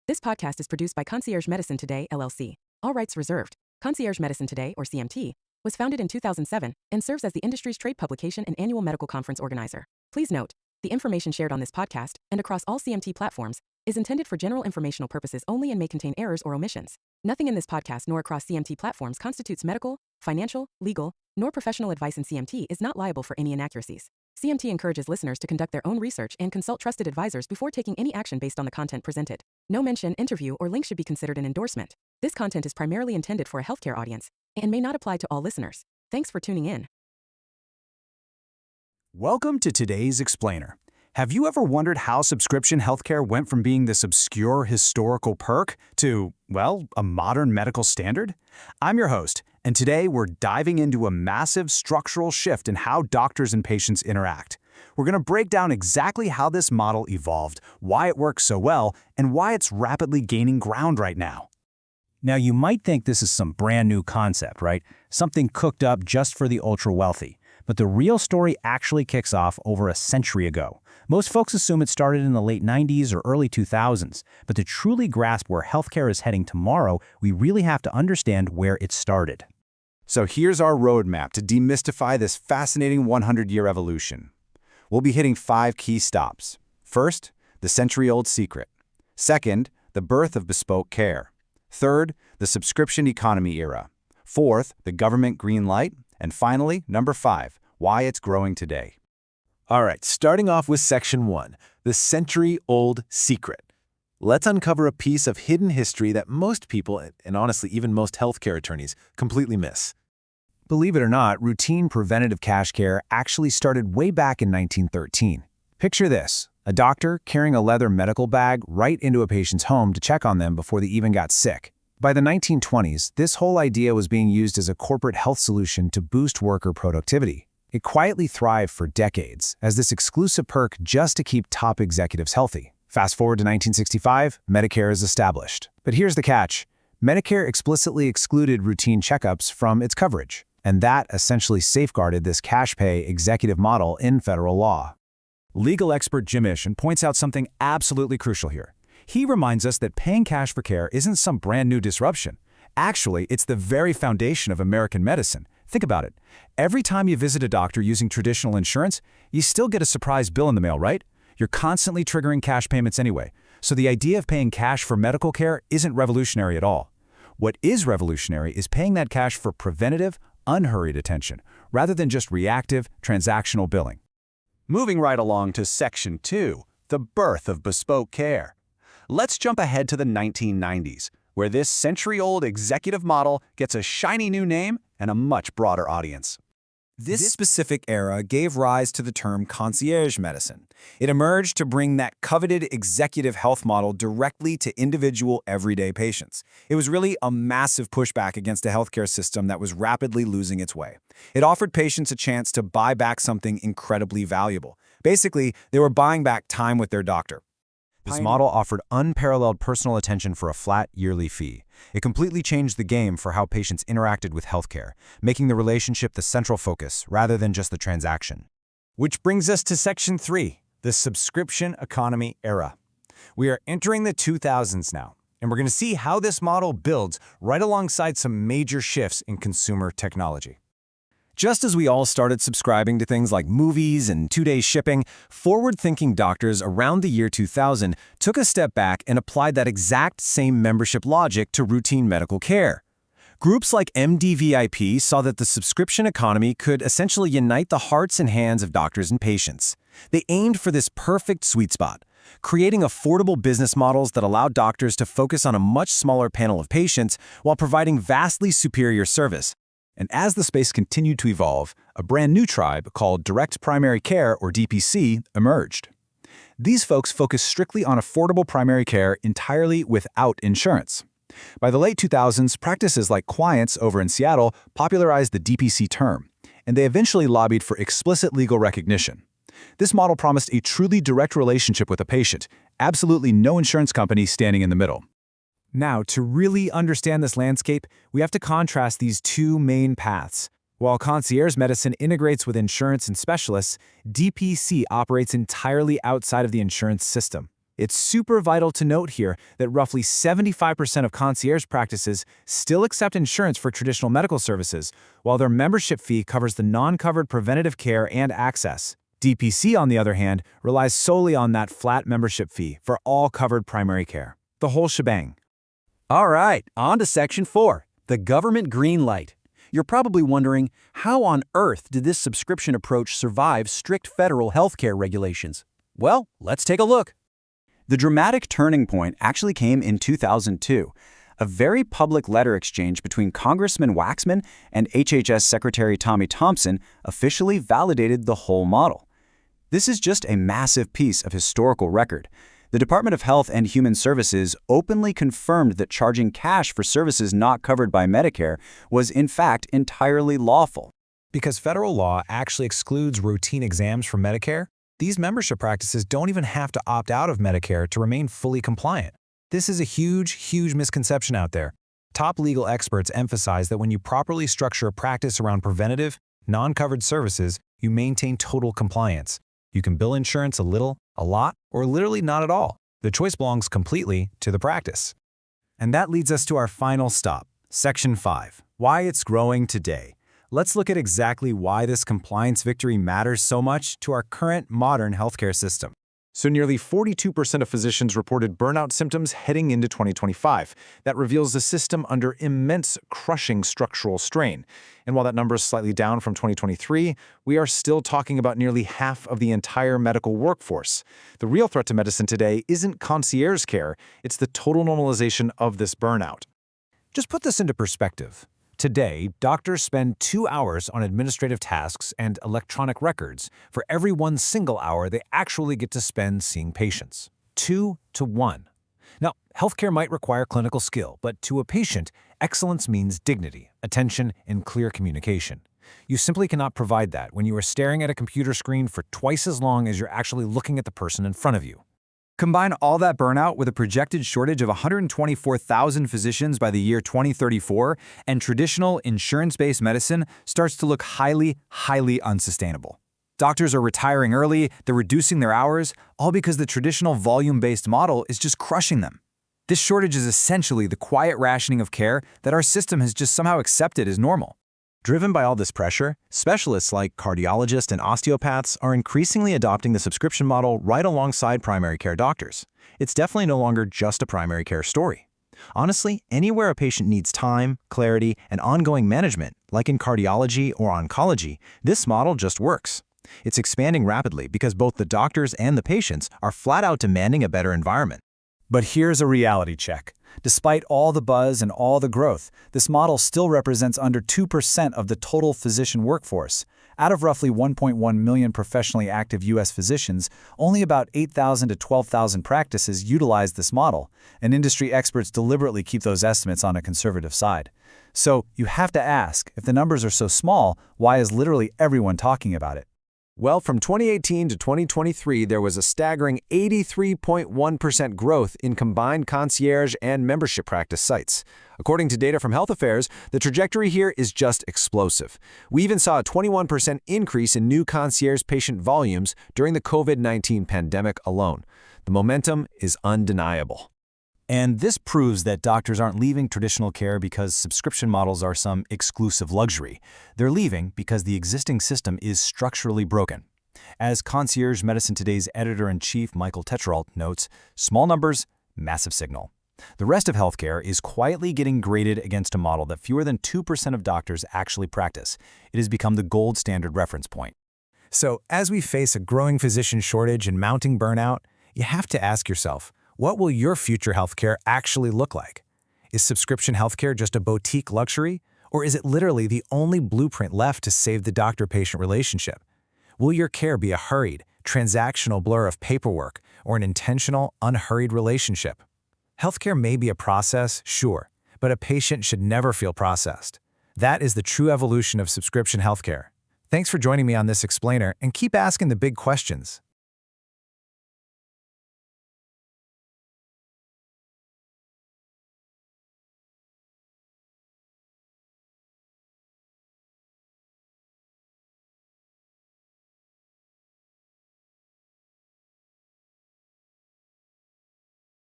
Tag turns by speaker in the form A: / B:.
A: This podcast is produced by Concierge Medicine Today, LLC. All rights reserved. Concierge Medicine Today, or CMT, was founded in 2007 and serves as the industry's trade publication and annual medical conference organizer. Please note, the information shared on this podcast and across all CMT platforms is intended for general informational purposes only and may contain errors or omissions. Nothing in this podcast nor across CMT platforms constitutes medical, financial, legal, nor professional advice, and CMT is not liable for any inaccuracies. CMT encourages listeners to conduct their own research and consult trusted advisors before taking any action based on the content presented. No mention, interview, or link should be considered an endorsement. This content is primarily intended for a healthcare audience and may not apply to all listeners. Thanks for tuning in.
B: Welcome to today's Explainer. Have you ever wondered how subscription healthcare went from being this obscure historical perk to, well, a modern medical standard? I'm your host, and today we're diving into a massive structural shift in how doctors and patients interact. We're going to break down exactly how this model evolved, why it works so well, and why it's rapidly gaining ground right now. Now, you might think this is some brand new concept, right? Something cooked up just for the ultra-wealthy. But the real story actually kicks off over a century ago. Most folks assume it started in the late 90s or early 2000s, but to truly grasp where healthcare is heading tomorrow, we really have to understand where it started. So here's our roadmap to demystify this fascinating 100-year evolution. We'll be hitting 5 key stops. First, the century-old secret. Second, the birth of bespoke care. Third, the subscription economy era. Fourth, the government green light. And finally, number 5, why it's growing today.
C: All right, starting off with Section 1, the century-old secret. Let's uncover a piece of hidden history that most people, and honestly even most healthcare attorneys, completely miss.
B: Believe it or not, routine preventative cash care actually started way back in 1913. Picture this, a doctor carrying a leather medical bag right into a patient's home to check on them before they even got sick. By the 1920s, this whole idea was being used as a corporate health solution to boost worker productivity. It quietly thrived for decades as this exclusive perk just to keep top executives healthy. Fast forward to 1965, Medicare is established. But here's the catch. Medicare explicitly excluded routine checkups from its coverage, and that essentially safeguarded this cash pay executive model in federal law. Legal expert Jim Isham points out something absolutely crucial here. He reminds us that paying cash for care isn't some brand new disruption. Actually, it's the very foundation of American medicine. Think about it. Every time you visit a doctor using traditional insurance, you still get a surprise bill in the mail, right? You're constantly triggering cash payments anyway. So the idea of paying cash for medical care isn't revolutionary at all. What is revolutionary is paying that cash for preventative, unhurried attention, rather than just reactive, transactional billing. Moving right along to Section 2, the birth of bespoke care. Let's jump ahead to the 1990s, where this century-old executive model gets a shiny new name and a much broader audience. This specific era gave rise to the term concierge medicine. It emerged to bring that coveted executive health model directly to individual everyday patients. It was really a massive pushback against a healthcare system that was rapidly losing its way. It offered patients a chance to buy back something incredibly valuable. Basically, they were buying back time with their doctor. This model offered unparalleled personal attention for a flat yearly fee. It completely changed the game for how patients interacted with healthcare, making the relationship the central focus rather than just the transaction. Which brings us to Section 3, the subscription economy era. We are entering the 2000s now, and we're going to see how this model builds right alongside some major shifts in consumer technology. Just as we all started subscribing to things like movies and 2-day shipping, forward-thinking doctors around the year 2000 took a step back and applied that exact same membership logic to routine medical care. Groups like MDVIP saw that the subscription economy could essentially unite the hearts and hands of doctors and patients. They aimed for this perfect sweet spot, creating affordable business models that allowed doctors to focus on a much smaller panel of patients while providing vastly superior service. And as the space continued to evolve, a brand new tribe called Direct Primary Care, or DPC, emerged. These folks focused strictly on affordable primary care entirely without insurance. By the late 2000s, practices like Quience over in Seattle popularized the DPC term, and they eventually lobbied for explicit legal recognition. This model promised a truly direct relationship with a patient, absolutely no insurance company standing in the middle. Now, to really understand this landscape, we have to contrast these two main paths. While concierge medicine integrates with insurance and specialists, DPC operates entirely outside of the insurance system. It's super vital to note here that roughly 75% of concierge practices still accept insurance for traditional medical services, while their membership fee covers the non-covered preventative care and access. DPC, on the other hand, relies solely on that flat membership fee for all covered primary care. The whole shebang.
D: All right, on to Section 4, the government green light. You're probably wondering, how on earth did this subscription approach survive strict federal healthcare regulations? Well, let's take a look. The dramatic turning point actually came in 2002. A very public letter exchange between Congressman Waxman and HHS Secretary Tommy Thompson officially validated the whole model. This is just a massive piece of historical record. The Department of Health and Human Services openly confirmed that charging cash for services not covered by Medicare was in fact entirely lawful.
B: Because federal law actually excludes routine exams from Medicare, these membership practices don't even have to opt out of Medicare to remain fully compliant. This is a huge misconception out there. Top legal experts emphasize that when you properly structure a practice around preventative, non-covered services, you maintain total compliance. You can bill insurance a little, a lot, or literally not at all. The choice belongs completely to the practice. And that leads us to our final stop, Section 5, why it's growing today. Let's look at exactly why this compliance victory matters so much to our current modern healthcare system.
C: So nearly 42% of physicians reported burnout symptoms heading into 2025. That reveals a system under immense, crushing structural strain. And while that number is slightly down from 2023, we are still talking about nearly half of the entire medical workforce. The real threat to medicine today isn't concierge care, it's the total normalization of this burnout.
B: Just put this into perspective. Today, doctors spend 2 hours on administrative tasks and electronic records for every 1 single hour they actually get to spend seeing patients. 2 to 1. Now, healthcare might require clinical skill, but to a patient, excellence means dignity, attention, and clear communication. You simply cannot provide that when you are staring at a computer screen for twice as long as you're actually looking at the person in front of you.
D: Combine all that burnout with a projected shortage of 124,000 physicians by the year 2034, and traditional insurance-based medicine starts to look highly unsustainable. Doctors are retiring early, they're reducing their hours, all because the traditional volume-based model is just crushing them. This shortage is essentially the quiet rationing of care that our system has just somehow accepted as normal.
C: Driven by all this pressure, specialists like cardiologists and osteopaths are increasingly adopting the subscription model right alongside primary care doctors. It's definitely no longer just a primary care story. Honestly, anywhere a patient needs time, clarity, and ongoing management, like in cardiology or oncology, this model just works. It's expanding rapidly because both the doctors and the patients are flat out demanding a better environment.
B: But here's a reality check. Despite all the buzz and all the growth, this model still represents under 2% of the total physician workforce. Out of roughly 1.1 million professionally active U.S. physicians, only about 8,000 to 12,000 practices utilize this model, and industry experts deliberately keep those estimates on a conservative side. So you have to ask, if the numbers are so small, why is literally everyone talking about it?
C: Well, from 2018 to 2023, there was a staggering 83.1% growth in combined concierge and membership practice sites. According to data from Health Affairs, the trajectory here is just explosive. We even saw a 21% increase in new concierge patient volumes during the COVID-19 pandemic alone. The momentum is undeniable.
B: And this proves that doctors aren't leaving traditional care because subscription models are some exclusive luxury. They're leaving because the existing system is structurally broken. As Concierge Medicine Today's editor-in-chief Michael Tetrault notes, small numbers, massive signal. The rest of healthcare is quietly getting graded against a model that fewer than 2% of doctors actually practice. It has become the gold standard reference point. So, as we face a growing physician shortage and mounting burnout, you have to ask yourself, what will your future healthcare actually look like? Is subscription healthcare just a boutique luxury, or is it literally the only blueprint left to save the doctor-patient relationship? Will your care be a hurried, transactional blur of paperwork or an intentional, unhurried relationship? Healthcare may be a process, sure, but a patient should never feel processed. That is the true evolution of subscription healthcare. Thanks for joining me on this explainer, and keep asking the big questions.